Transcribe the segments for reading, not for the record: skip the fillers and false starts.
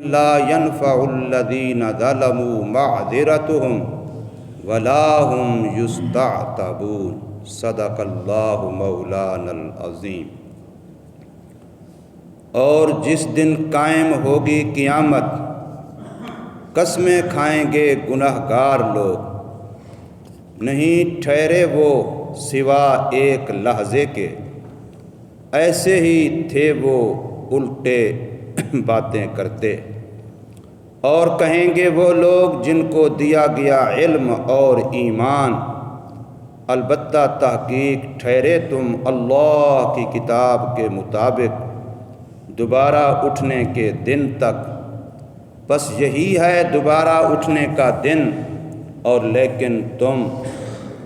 لا ينفع الذين ظلموا معذرتهم ولا هم يستعتبون صدق اللہ مولانا العظیم۔ اور جس دن قائم ہوگی قیامت، قسمیں کھائیں گے گنہگار لوگ، نہیں ٹھہرے وہ سوا ایک لحظے کے، ایسے ہی تھے وہ الٹے باتیں کرتے۔ اور کہیں گے وہ لوگ جن کو دیا گیا علم اور ایمان، البتہ تحقیق ٹھہرے تم اللہ کی کتاب کے مطابق دوبارہ اٹھنے کے دن تک، بس یہی ہے دوبارہ اٹھنے کا دن، اور لیکن تم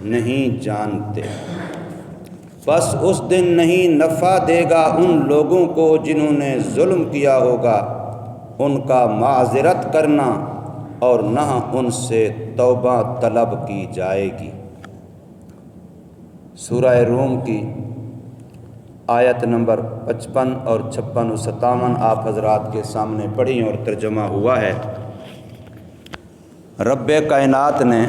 نہیں جانتے۔ بس اس دن نہیں نفع دے گا ان لوگوں کو جنہوں نے ظلم کیا ہوگا ان کا معذرت کرنا، اور نہ ان سے توبہ طلب کی جائے گی۔ سورہ روم کی آیت نمبر 55 اور 56 و 57 آپ حضرات کے سامنے پڑھی اور ترجمہ ہوا ہے۔ رب کائنات نے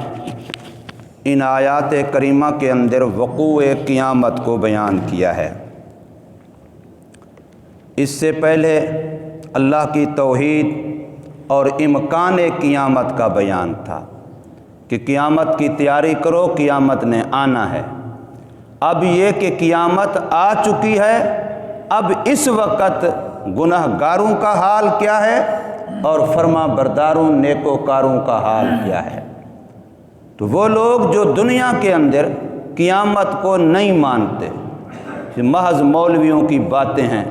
ان آیات کریمہ کے اندر وقوع قیامت کو بیان کیا ہے۔ اس سے پہلے اللہ کی توحید اور امکان قیامت کا بیان تھا کہ قیامت کی تیاری کرو، قیامت نے آنا ہے۔ اب یہ کہ قیامت آ چکی ہے، اب اس وقت گنہگاروں کا حال کیا ہے اور فرما برداروں نیکوکاروں کا حال کیا ہے۔ تو وہ لوگ جو دنیا کے اندر قیامت کو نہیں مانتے، محض مولویوں کی باتیں ہیں،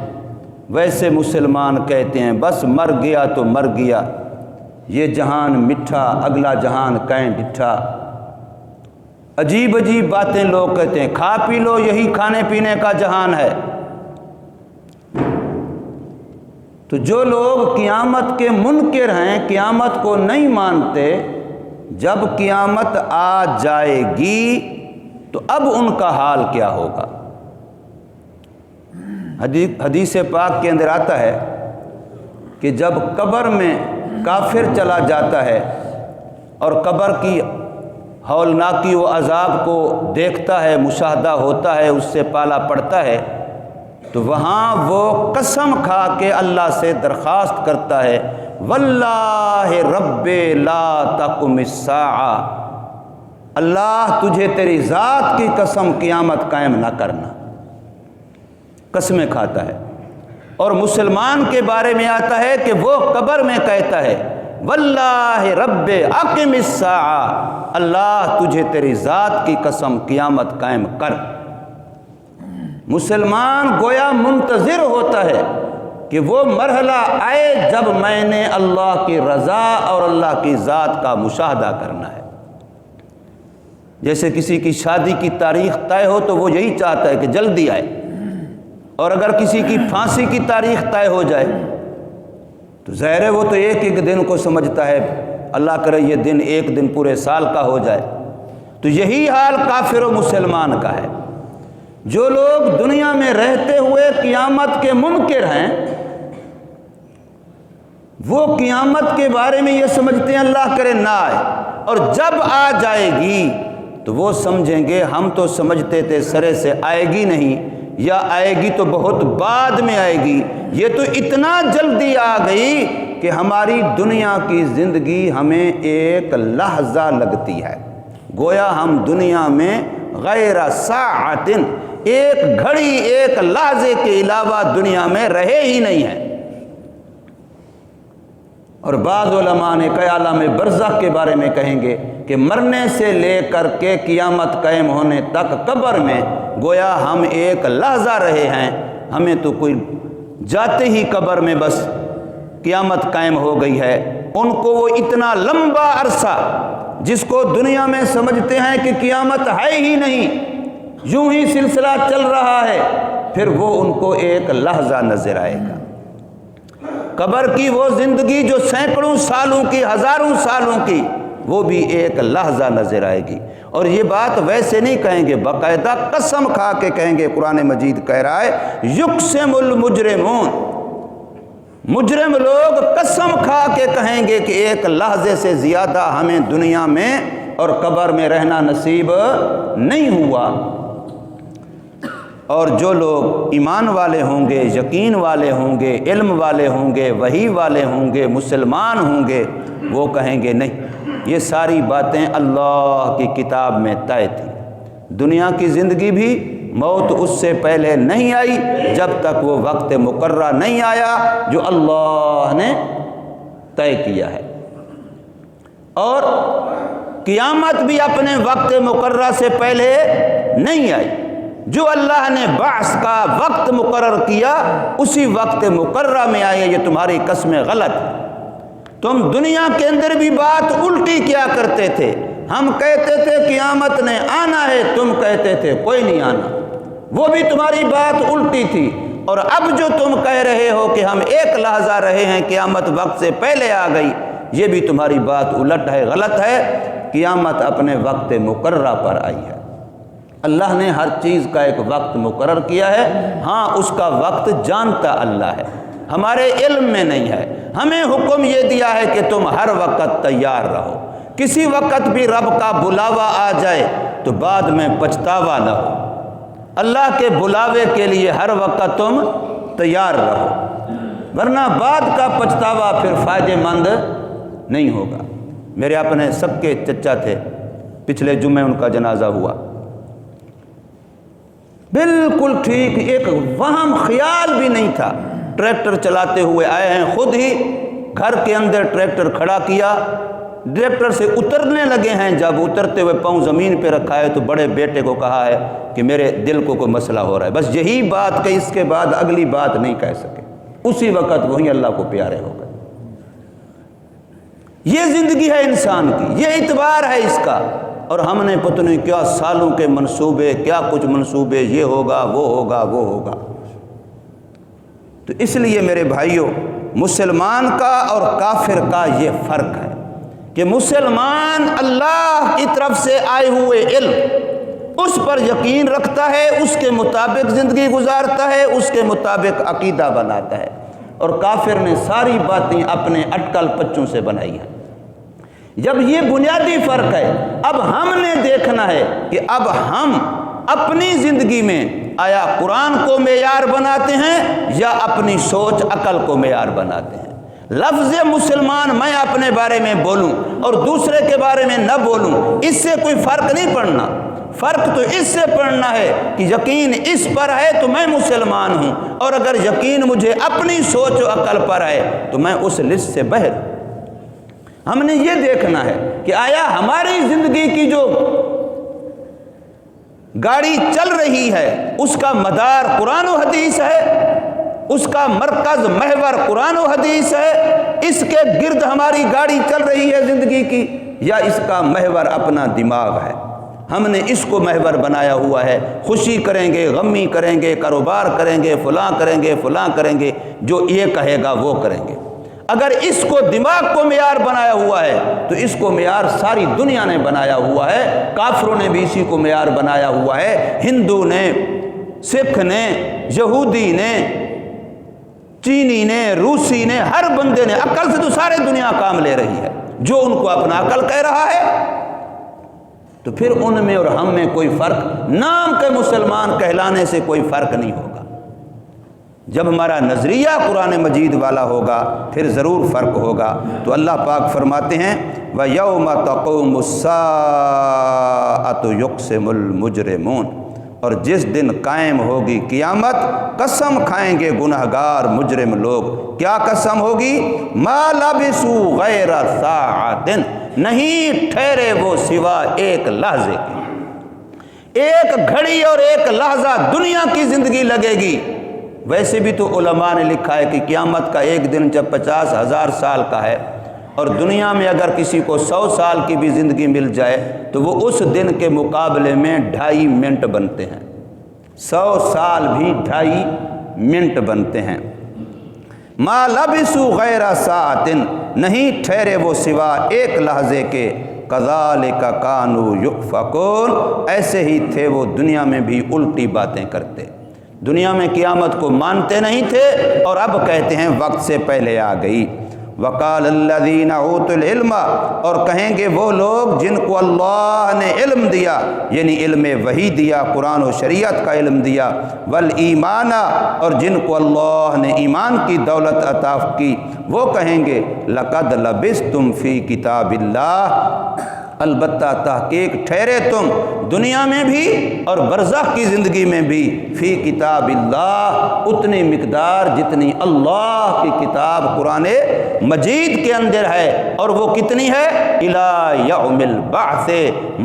ویسے مسلمان کہتے ہیں بس مر گیا تو مر گیا، یہ جہان مٹھا اگلا جہان کہیں ڈٹھا، عجیب عجیب باتیں لوگ کہتے ہیں، کھا پی لو یہی کھانے پینے کا جہان ہے۔ تو جو لوگ قیامت کے منکر ہیں، قیامت کو نہیں مانتے، جب قیامت آ جائے گی تو اب ان کا حال کیا ہوگا؟ حدیث پاک کے اندر آتا ہے کہ جب قبر میں کافر چلا جاتا ہے اور قبر کی ہولناکی و عذاب کو دیکھتا ہے، مشاہدہ ہوتا ہے، اس سے پالا پڑتا ہے، تو وہاں وہ قسم کھا کے اللہ سے درخواست کرتا ہے، واللہ رب لا تقم الساعہ، اللہ تجھے تیری ذات کی قسم قیامت قائم نہ کرنا، قسمیں کھاتا ہے۔ اور مسلمان کے بارے میں آتا ہے کہ وہ قبر میں کہتا ہے، واللہ رب اقم الساعہ، اللہ تجھے تیری ذات کی قسم قیامت قائم کر۔ مسلمان گویا منتظر ہوتا ہے کہ وہ مرحلہ آئے جب میں نے اللہ کی رضا اور اللہ کی ذات کا مشاہدہ کرنا ہے۔ جیسے کسی کی شادی کی تاریخ طے ہو تو وہ یہی چاہتا ہے کہ جلدی آئے، اور اگر کسی کی پھانسی کی تاریخ طے ہو جائے تو ظاہر ہے وہ تو ایک ایک دن کو سمجھتا ہے، اللہ کرے یہ دن ایک دن پورے سال کا ہو جائے۔ تو یہی حال کافر و مسلمان کا ہے۔ جو لوگ دنیا میں رہتے ہوئے قیامت کے منکر ہیں، وہ قیامت کے بارے میں یہ سمجھتے ہیں اللہ کرے نہ آئے، اور جب آ جائے گی تو وہ سمجھیں گے ہم تو سمجھتے تھے سرے سے آئے گی نہیں، یا آئے گی تو بہت بعد میں آئے گی، یہ تو اتنا جلدی آ گئی کہ ہماری دنیا کی زندگی ہمیں ایک لحظہ لگتی ہے، گویا ہم دنیا میں غیر ساعت، ایک گھڑی ایک لحظے کے علاوہ دنیا میں رہے ہی نہیں ہیں۔ اور بعض علماء نے عالم برزخ کے بارے میں کہیں گے کہ مرنے سے لے کر کے قیامت قائم ہونے تک قبر میں گویا ہم ایک لحظہ رہے ہیں، ہمیں تو کوئی جاتے ہی قبر میں بس قیامت قائم ہو گئی ہے۔ ان کو وہ اتنا لمبا عرصہ جس کو دنیا میں سمجھتے ہیں کہ قیامت ہے ہی نہیں، یوں ہی سلسلہ چل رہا ہے، پھر وہ ان کو ایک لحظہ نظر آئے گا۔ قبر کی وہ زندگی جو سینکڑوں سالوں کی، ہزاروں سالوں کی، وہ بھی ایک لحظہ نظر آئے گی۔ اور یہ بات ویسے نہیں کہیں گے، باقاعدہ قسم کھا کے کہیں گے۔ قرآن مجید کہہ رہا ہے یقسم المجرمون، مجرم لوگ قسم کھا ایک لحظے سے زیادہ ہمیں دنیا میں اور قبر میں رہنا نصیب نہیں ہوا۔ اور جو لوگ ایمان والے ہوں گے، یقین والے ہوں گے، علم والے ہوں گے، وحی والے ہوں گے، مسلمان ہوں گے، وہ کہیں گے نہیں، یہ ساری باتیں اللہ کی کتاب میں طے تھی۔ دنیا کی زندگی بھی موت اس سے پہلے نہیں آئی جب تک وہ وقت مقررہ نہیں آیا جو اللہ نے طے کیا ہے، اور قیامت بھی اپنے وقت مقررہ سے پہلے نہیں آئی۔ جو اللہ نے بعث کا وقت مقرر کیا اسی وقت مقررہ میں آئے۔ یہ تمہاری قسمیں غلط ہیں۔ تم دنیا کے اندر بھی بات الٹی کیا کرتے تھے، ہم کہتے تھے قیامت نے آنا ہے، تم کہتے تھے کوئی نہیں آنا، وہ بھی تمہاری بات الٹی تھی۔ اور اب جو تم کہہ رہے ہو کہ ہم ایک لحظہ رہے ہیں، قیامت وقت سے پہلے آ گئی، یہ بھی تمہاری بات الٹ ہے، غلط ہے۔ قیامت اپنے وقت مقررہ پر آئی ہے۔ اللہ نے ہر چیز کا ایک وقت مقرر کیا ہے، ہاں اس کا وقت جانتا اللہ ہے، ہمارے علم میں نہیں ہے۔ ہمیں حکم یہ دیا ہے کہ تم ہر وقت تیار رہو، کسی وقت بھی رب کا بلاوا آ جائے تو بعد میں پچھتاوا نہ ہو۔ اللہ کے بلاوے کے لیے ہر وقت تم تیار رہو، ورنہ بعد کا پچھتاوا پھر فائدہ مند نہیں ہوگا۔ میرے اپنے سب کے چچا تھے، پچھلے جمعے ان کا جنازہ ہوا، بالکل ٹھیک، ایک وہم خیال بھی نہیں تھا، ٹریکٹر چلاتے ہوئے آئے ہیں، خود ہی گھر کے اندر ٹریکٹر کھڑا کیا، ٹریکٹر سے اترنے لگے ہیں، جب اترتے ہوئے پاؤں زمین پہ رکھا ہے تو بڑے بیٹے کو کہا ہے کہ میرے دل کو کوئی مسئلہ ہو رہا ہے، بس یہی بات کہ اس کے بعد اگلی بات نہیں کہہ سکے، اسی وقت وہی اللہ کو پیارے ہو گئے۔ یہ زندگی ہے انسان کی، یہ اعتبار ہے اس کا، اور ہم نے پتہ نہیں کیا سالوں کے منصوبے، کیا کچھ منصوبے، یہ ہوگا وہ ہوگا وہ ہوگا۔ تو اس لیے میرے بھائیوں، مسلمان کا اور کافر کا یہ فرق ہے کہ مسلمان اللہ کی طرف سے آئے ہوئے علم اس پر یقین رکھتا ہے، اس کے مطابق زندگی گزارتا ہے، اس کے مطابق عقیدہ بناتا ہے، اور کافر نے ساری باتیں اپنے اٹکل پچوں سے بنائی ہیں۔ جب یہ بنیادی فرق ہے، اب ہم نے دیکھنا ہے کہ اب ہم اپنی زندگی میں آیا قرآن کو معیار بناتے ہیں یا اپنی سوچ عقل کو معیار بناتے ہیں۔ لفظ مسلمان میں اپنے بارے میں بولوں اور دوسرے کے بارے میں نہ بولوں، اس سے کوئی فرق نہیں پڑنا۔ فرق تو اس سے پڑنا ہے کہ یقین اس پر ہے تو میں مسلمان ہوں، اور اگر یقین مجھے اپنی سوچ و عقل پر ہے تو میں اس لسٹ سے باہر ہوں۔ ہم نے یہ دیکھنا ہے کہ آیا ہماری زندگی کی جو گاڑی چل رہی ہے اس کا مدار قرآن و حدیث ہے، اس کا مرکز محور قرآن و حدیث ہے، اس کے گرد ہماری گاڑی چل رہی ہے زندگی کی، یا اس کا محور اپنا دماغ ہے۔ ہم نے اس کو محور بنایا ہوا ہے، خوشی کریں گے، غمی کریں گے، کاروبار کریں گے، فلاں کریں گے، فلاں کریں گے، جو یہ کہے گا وہ کریں گے۔ اگر اس کو دماغ کو معیار بنایا ہوا ہے تو اس کو معیار ساری دنیا نے بنایا ہوا ہے، کافروں نے بھی اسی کو معیار بنایا ہوا ہے، ہندو نے، سکھ نے، یہودی نے، چینی نے، روسی نے، ہر بندے نے، عقل سے تو سارے دنیا کام لے رہی ہے، جو ان کو اپنا عقل کہہ رہا ہے۔ تو پھر ان میں اور ہم میں کوئی فرق، نام کے مسلمان کہلانے سے کوئی فرق نہیں ہوگا۔ جب ہمارا نظریہ قرآن مجید والا ہوگا پھر ضرور فرق ہوگا۔ تو اللہ پاک فرماتے ہیں وَيَوْمَ تَقُومُ السَّاعَةُ يُقْسِمُ الْمُجْرِمُونَ، اور جس دن قائم ہوگی قیامت قسم کھائیں گے گنہگار مجرم لوگ۔ کیا قسم ہوگی؟ مَا لَبِثُوا غَيْرَ سَاعَةٍ، نہیں ٹھہرے وہ سوا ایک لحظے کی، ایک گھڑی اور ایک لحظہ دنیا کی زندگی لگے گی۔ ویسے بھی تو علماء نے لکھا ہے کہ قیامت کا ایک دن جب 50,000 سال کا ہے، اور دنیا میں اگر کسی کو 100 سال کی بھی زندگی مل جائے تو وہ اس دن کے مقابلے میں 2.5 منٹ بنتے ہیں، 100 سال بھی 2.5 منٹ بنتے ہیں۔ ما لبثوا غیر ساعۃ، نہیں ٹھہرے وہ سوا ایک لحظے کے، کذالک کانوا یؤفکون، ایسے ہی تھے وہ دنیا میں بھی الٹی باتیں کرتے، دنیا میں قیامت کو مانتے نہیں تھے اور اب کہتے ہیں وقت سے پہلے آ گئی۔ وقال الذین اوتوا العلم، اور کہیں گے وہ لوگ جن کو اللہ نے علم دیا، یعنی علم وحی دیا، قرآن و شریعت کا علم دیا، والایمان، اور جن کو اللہ نے ایمان کی دولت عطا کی، وہ کہیں گے لقد لبثتم فی کتاب اللہ، البتہ تحقیق ٹھہرے تم دنیا میں بھی اور برزخ کی زندگی میں بھی، فی کتاب اللہ، اتنی مقدار جتنی اللہ کی کتاب قرآن مجید کے اندر ہے، اور وہ کتنی ہے؟ الی یوم البعث،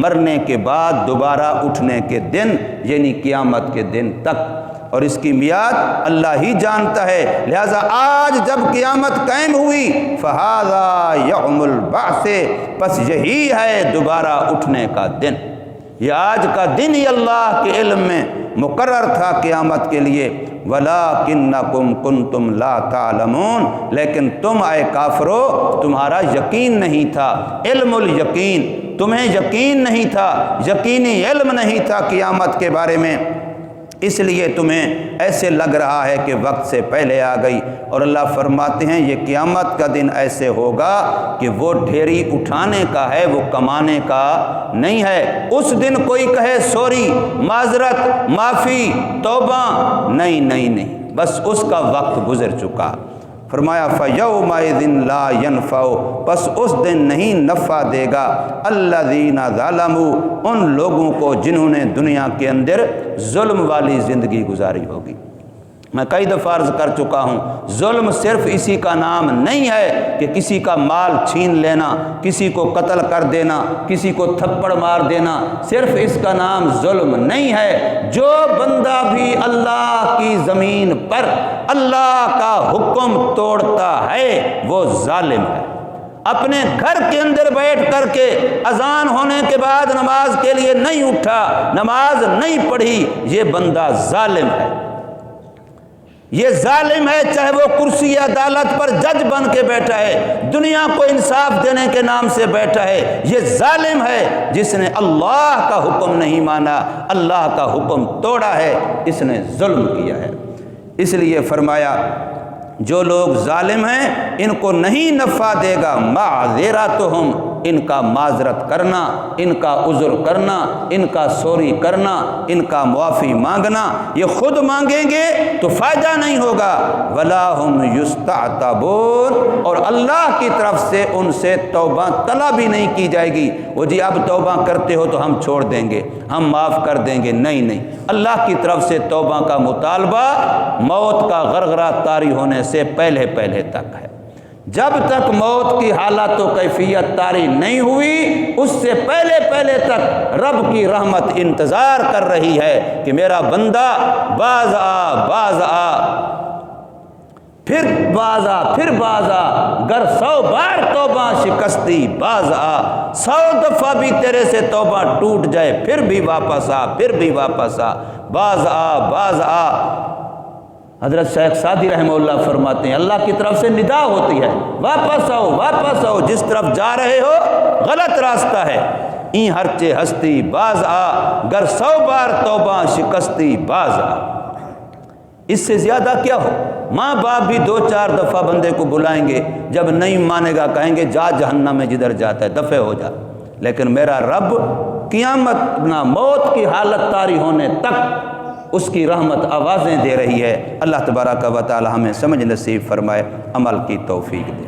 مرنے کے بعد دوبارہ اٹھنے کے دن، یعنی قیامت کے دن تک، اور اس کی میعاد اللہ ہی جانتا ہے۔ لہذا آج جب قیامت قائم ہوئی، فَهَذَا يَوْمُ الْبَعْثِ، پس یہی ہے دوبارہ اٹھنے کا دن۔ یہ آج کا دن ہی اللہ کے علم میں مقرر تھا قیامت کے لیے۔ وَلَٰكِنَّكُمْ كُنْتُمْ لَا تَعْلَمُونَ، لیکن تم اے کافرو، تمہارا یقین نہیں تھا، علم الیقین، تمہیں یقین نہیں تھا، یقینی علم نہیں تھا قیامت کے بارے میں، اس لیے تمہیں ایسے لگ رہا ہے کہ وقت سے پہلے آ گئی۔ اور اللہ فرماتے ہیں یہ قیامت کا دن ایسے ہوگا کہ وہ ڈھیری اٹھانے کا ہے، وہ کمانے کا نہیں ہے۔ اس دن کوئی کہے سوری، معذرت، معافی، توبہ، نہیں نہیں نہیں، بس اس کا وقت گزر چکا۔ فرمایا فَيَوْمَئِذٍ لَا يَنْفَعُ، پس اس دن نہیں نفع دے گا الَّذِينَ ظَلَمُوا، ان لوگوں کو جنہوں نے دنیا کے اندر ظلم والی زندگی گزاری ہوگی۔ میں کئی دفعہ عرض کر چکا ہوں، ظلم صرف اسی کا نام نہیں ہے کہ کسی کا مال چھین لینا، کسی کو قتل کر دینا، کسی کو تھپڑ مار دینا، صرف اس کا نام ظلم نہیں ہے۔ جو بندہ بھی اللہ کی زمین پر اللہ کا حکم توڑتا ہے وہ ظالم ہے۔ اپنے گھر کے اندر بیٹھ کر کے اذان ہونے کے بعد نماز کے لیے نہیں اٹھا، نماز نہیں پڑھی، یہ بندہ ظالم ہے۔ یہ ظالم ہے، چاہے وہ کرسی عدالت پر جج بن کے بیٹھا ہے، دنیا کو انصاف دینے کے نام سے بیٹھا ہے، یہ ظالم ہے جس نے اللہ کا حکم نہیں مانا، اللہ کا حکم توڑا ہے، اس نے ظلم کیا ہے۔ اس لیے فرمایا جو لوگ ظالم ہیں ان کو نہیں نفع دے گا معذرتہم، ان کا معذرت کرنا، ان کا عذر کرنا، ان کا سوری کرنا، ان کا معافی مانگنا، یہ خود مانگیں گے تو فائدہ نہیں ہوگا۔ ولا ہم یستعتبون، اور اللہ کی طرف سے ان سے توبہ طلب بھی نہیں کی جائے گی۔ وہ جی اب توبہ کرتے ہو تو ہم چھوڑ دیں گے، ہم معاف کر دیں گے، نہیں نہیں، اللہ کی طرف سے توبہ کا مطالبہ موت کا غرغرہ طاری ہونے سے پہلے پہلے تک ہے۔ جب تک موت کی حالت و کیفیت طاری نہیں ہوئی، اس سے پہلے پہلے تک رب کی رحمت انتظار کر رہی ہے کہ میرا بندہ باز آ، باز آ، پھر باز آ، پھر باز آ، گر 100 بار توبہ شکستی باز آ، 100 دفعہ بھی تیرے سے توبہ ٹوٹ جائے پھر بھی واپس آ، پھر بھی واپس آ، باز آ، باز آ۔ حضرت شیخ سعدی رحمہ اللہ فرماتے ہیں اللہ کی طرف سے ندا ہوتی ہے، واپس آؤ، واپس آؤ، جس طرف جا رہے ہو غلط راستہ ہے۔ این ہرچے ہستی باز آ، گر 100 بار توبہ شکستی باز آ۔ اس سے زیادہ کیا ہو؟ ماں باپ بھی 2-4 دفعہ بندے کو بلائیں گے، جب نہیں مانے گا کہیں گے جا جہنم میں جدھر جاتا ہے، دفع ہو جا۔ لیکن میرا رب قیامت نہ موت کی حالت طاری ہونے تک اس کی رحمت آوازیں دے رہی ہے۔ اللہ تبارک و تعالی ہمیں سمجھ نصیب فرمائے، عمل کی توفیق دے۔